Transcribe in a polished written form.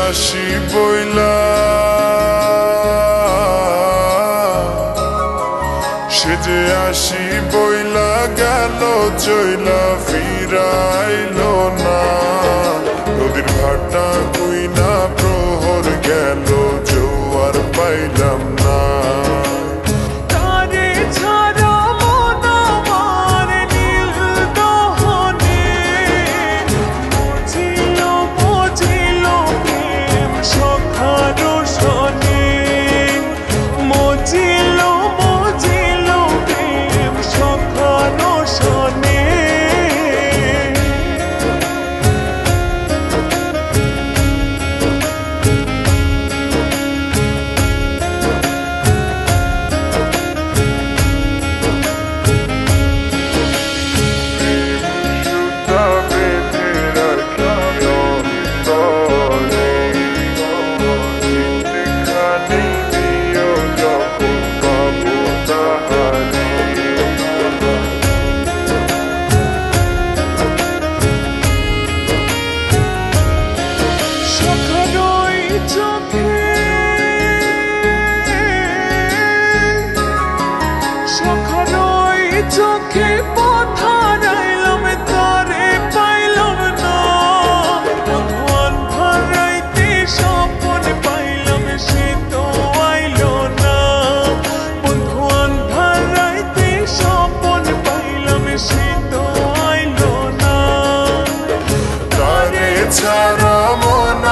আসি বইলা সেজে আসি বইলা গেল চইলা ফিরাইলো না নদীর ভাটা কুইনা প্রহর গেল জোয়ার পাইলাম না চোখে পথ হারাইলাম তারে পাইলাম না ভগবান হারাইতে স্বপন পাইলাম সে তো আইলো না ভগবান হারাইতে স্বপন পাইলাম সে তো আইলো না তারে ছাড়া মন